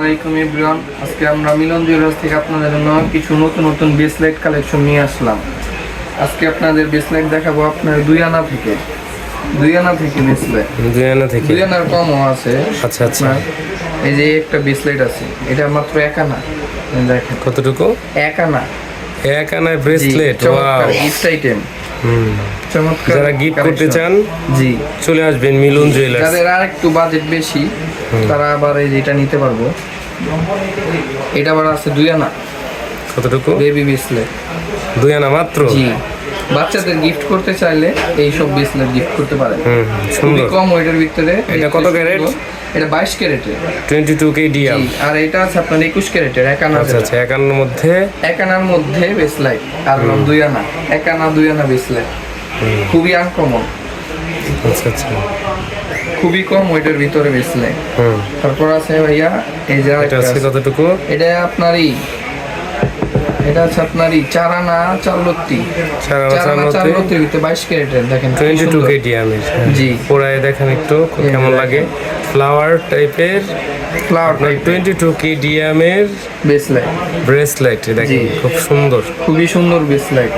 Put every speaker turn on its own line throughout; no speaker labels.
আসসালামু আলাইকুম এভরিওয়ান। আজকে আমরা মিলন জুয়েলার্স থেকে আপনাদের জন্য কিছু নতুন নতুন ব্রেসলেট কালেকশন নিয়ে আসলাম। আজকে আপনাদের ব্রেসলেট দেখাবো আপনার 2 আনা থেকে ব্রেসলেট
2 আনা থেকে
2 আনার কমও আছে।
আচ্ছা আচ্ছা,
এই যে একটা ব্রেসলেট আছে, এটা মাত্র 1 আনা। দেখেন
কতটুকু?
1 আনা।
1 আনায় ব্রেসলেট। Wow,
gift item. চমৎকার।
যারা গিফট করতে চান
জি
চলে আসবেন মিলন জুয়েলার্স।
যাদের আর একটু বাজেট বেশি তারা আবার এই যেটা নিতে পারবো। এটা আবার আছে 2 আনা।
কতটুকু?
বেবি ব্রেসলেট
2 আনা মাত্র।
জি, বাচ্চাদের গিফট করতে চাইলে এই সব ব্রেসলেট গিফট করতে পারেন।
সুন্দর।
কম ওয়েটের ভিতরে।
এটা কত ক্যারেট?
এটা 22 ক্যারেটের
22 কেডিএম।
আর এটা আছে আপনার 21 ক্যারেটের 1 আনা।
আচ্ছা আচ্ছা, 1 আনার মধ্যে
1 আনার মধ্যে ব্রেসলেট আর 2 আনা। 1 আনা 2 আনা ব্রেসলেট খুবই আনকমন।
আচ্ছা আচ্ছা,
খুবই কম ওয়েটের ভিতরে ব্রেসলেট। তারপর আছে ভাইয়া এই যে
এটা আছে কতটুকু?
এটা আপনারই 4 আনা 4 লত্তি।
4 আনা 4
লত্তির ভিতরে 22 ক্যারেটের। দেখেন
22 কেডিএম এর।
জি,
পুরাই দেখেন একটু কেমন লাগে। ফ্লাওয়ার টাইপের 22 কেডিএম এর ব্রেসলেট দেখেন, খুব সুন্দর,
খুবই সুন্দর ব্রেসলেট।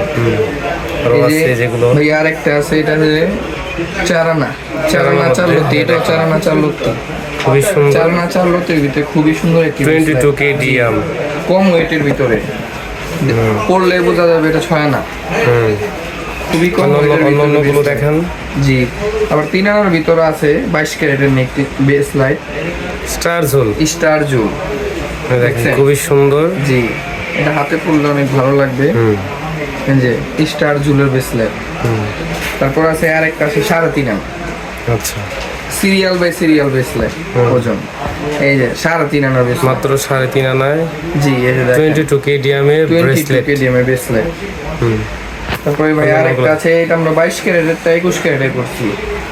আর আছে যেগুলো
ভাই আরেকটা আছে, এটা হচ্ছে 4 আনা 4 লত্তি। এটা 4 আনা 4 লত্তি,
খুবই সুন্দর।
4 আনা 4 লত্তির ভিতরে খুবই সুন্দর একটি
22 কেডিএম,
কম ওয়েটের ভিতরে। পড়লে বোঝা যাবে এটা 6 আনা। খুবই কম ওয়েটের ভিতরে।
অন্যগুলো দেখেন।
জি, আবার 3 আনার ভিতরে আছে 22 ক্যারেটের নেকটি ব্রেসলেট স্টার জুল।
দেখেন খুবই সুন্দর।
জি, এটা হাতে পরলে অনেক ভালো লাগবে। এই যে স্টার জুলের ব্রেসলেট। তারপর আছে আরেকটা আছে 3.5 আনা।
আচ্ছা,
সিরিয়াল বাই সিরিয়াল ব্রেসলেট ওজন। এই যে 3.5 আনার ব্রেসলেট
মাত্র 3.5 আনায়।
জি, এই যে
22 কেডিএম এর ব্রেসলেট।
তারপরে ভাই আরেকটা আছে, এটা আমরা 22 ক্যারেটেরটা 21 ক্যারেটে করছি।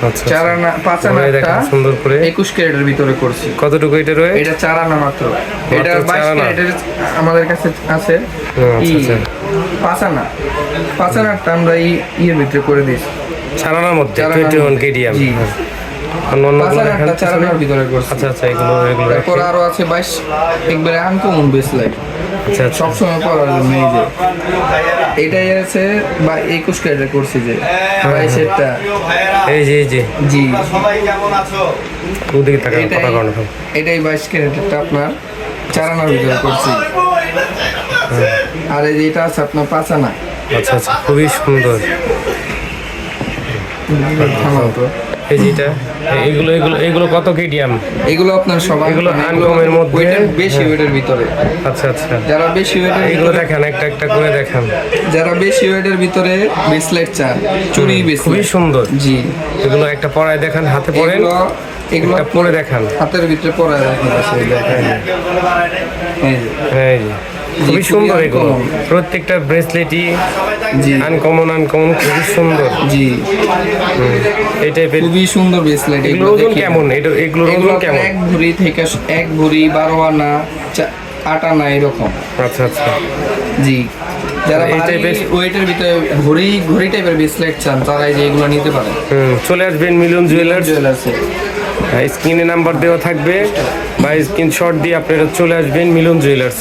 আচ্ছা,
4 আনা 5 আনাটা
সুন্দর করে
21 ক্যারেটের ভিতরে করছি।
কতটুকু এটা রয়েছে?
এটা 4 আনা মাত্র। এটা 22 ক্যারেটের আমাদের কাছে আছে। 5 আনা 5 আনাটা আমরা এর ভিতরে করে দিয়েছি।
4 আনার মধ্যে 21 কেডিএম।
জি,
অন্যগুলো দেখেন
4 আনার ভিতরে করছি।
আচ্ছা আচ্ছা, এগুলো
তারপর আরো আছে 22 একবারে আনকমন ব্রেসলেট।
আচ্ছা আচ্ছা,
সবসময় পরার জন্য এই যে এটাই আছে বা 21 ক্যারেটে করছি যে 22
এই যে
জি
সবাই কেমন আছো? ওদিকে তাকান, কথা কন।
এটাই 22 ক্যারেটেরটা আপনার 4 আনার ভিতরে করছি। আর এই যে এটা আছে আপনার 5 আনা।
আচ্ছা আচ্ছা, খুবই সুন্দর। এই যেটা এগুলো কত কেডিএম?
এগুলো আপনার সবাই
এগুলো আনকমের মধ্যে
বেশি ওয়েটের ভিতরে।
আচ্ছা আচ্ছা,
যারা বেশি ওয়েটের
এগুলো দেখেন, একটা একটা করে দেখেন।
যারা বেশি ওয়েটের ভিতরে ব্রেসলেট চান, চুড়ি ব্রেসলেট
খুবই সুন্দর।
জি,
এগুলো একটা পরায় দেখান, হাতে পরেন,
এগুলো
পরে দেখান,
হাতের ভিতরে পরায় রাখেন।
এই যে খুবই সুন্দর। এগুলো প্রত্যেকটা ব্রেসলেটই আনকমন খুবই সুন্দর।
জি,
এই টাইপের
খুবই সুন্দর ব্রেসলেট।
এগুলো ওজন কেমন? এগুলোর ওজন কেমন?
1 ভরি থেকে 1 ভরি 12 আনা 8 আনা এরকম।
আচ্ছা আচ্ছা,
জি, যারা এই টাইপের ওয়েটের ভিতরে ঘড়ি টাইপের ব্রেসলেট চান তারা এই যে এগুলো নিতে পারেন।
চলে আসবেন মিলন জুয়েলার্সে। স্ক্রিনে নাম্বার দেওয়া থাকবে বা স্ক্রিনশট দিয়ে আপনারা চলে আসবেন মিলন জুয়েলার্স।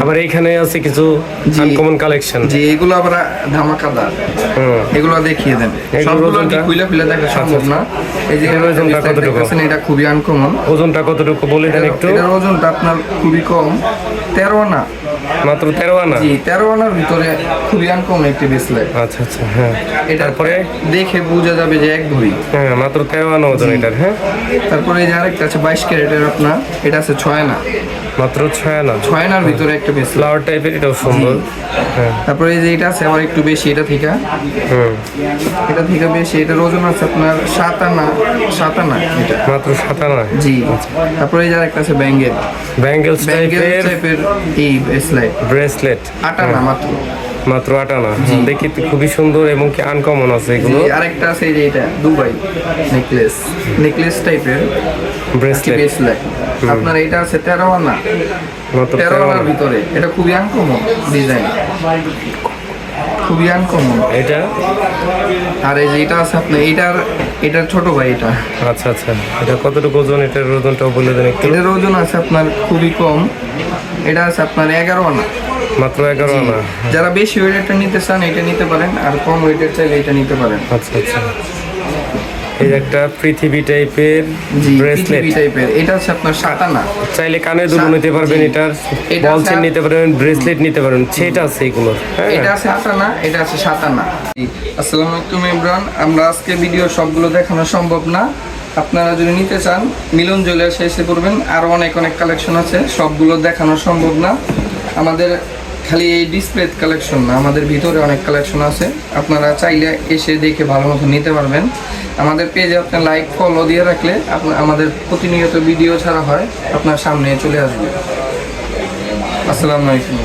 আবার এইখানে আছে কিছু আনকমন কালেকশন।
জি, এগুলো আবার ধামাকাদার। এগুলো দেখিয়ে দেন। সবগুলো খুলে দেখা সম্ভব না। এই যে
ওজনটা কতটুকু?
এটা খুবই আনকমন।
ওজনটা কতটুকু বলে দেন একটু।
এটার ওজনটা আপনার খুবই কম, 13 আনা
মাত্র। 13 আনা?
জি, 13 আনার ভিতরে খুবই আনকমন একটি ব্রেসলেট।
আচ্ছা আচ্ছা, হ্যাঁ।
তারপরে দেখে বোঝা যাবে যে 1 ভরি।
হ্যাঁ, মাত্র 13 আনা ওজন এটার। হ্যাঁ,
তারপরে এই যে আরেকটা আছে 22 ক্যারেটের আপনার, এটা আছে 6 আনা
মাত্র। 6 আনা? 6
আনার ভিতরে একটা ব্রেসলেট
ফ্লাওয়ার টাইপের, এটাও সুন্দর। হ্যাঁ,
তারপরে এই যে এটা আছে আবার একটু বেশি, এটা থেকে বেশি। এটার ওজন আছে আপনার 7 আনা এটা
মাত্র 7 আনা।
জি, তারপরে এই যে আরেকটা আছে ব্যাঙ্গেলস টাইপের এই ব্রেসলেট 8 আনা
মাত্র 8 আনা। দেখি খুবই সুন্দর এবং কি আনকমন আছে এগুলো।
আরেকটা আছে এই যে এটা দুবাই নেকলেস টাইপের ব্রেসলেট আপনার, এটা আছে 13 আনা
মাত্র
13 আনার ভিতরে। এটা খুবই আনকমন ডিজাইন। খুবই আনকমন।
এটা
আর এই যে এটা আছে আপনার এটার ছোট ভাই এটা।
আচ্ছা আচ্ছা, এটা কতটুকু ওজন? এটার ওজনটাও বলে দেন একটু।
এটার ওজন আছে আপনার খুবই কম, এটা আছে আপনার 11 আনা।
মাত্র 11 আনা।
যারা বেশি ওয়েটেরটা নিতে চান এটা নিতে পারেন, আর কম ওয়েটের চাইলে এটা নিতে পারেন।
আচ্ছা আচ্ছা, এই একটা পৃথিবী টাইপের ব্রেসলেট
টাইপের, এটা হচ্ছে আপনার 7 আনা।
চাইলে কানে দুল নিতে পারবেন, এটার
এটা
বল চেন
আছে-
নিতে পারবেন, ব্রেসলেট নিতে পারবেন, সেটা আছে এগুলো। হ্যাঁ
এটা আছে 8 আনা, এটা আছে 7 আনা। আসসালামু আলাইকুম ইমরান, আমরা আজকে ভিডিও সবগুলো দেখানো সম্ভব না। আপনারা যদি নিতে চান মিলন জুয়েলার্সে এসে পড়বেন, আরও অনেক কালেকশন আছে, সবগুলো দেখানো সম্ভব না। আমাদের খালি এই ডিসপ্লে কালেকশন না, আমাদের ভিতরে অনেক কালেকশন আছে, আপনারা চাইলে এসে দেখে ভালো মতো নিতে পারবেন। আমাদের পেজে আপনার লাইক ফলো দিয়ে রাখলে আমাদের প্রতিনিয়ত ভিডিও ছাড়া হয় আপনার সামনে চলে আসবে। আসসালামু আলাইকুম।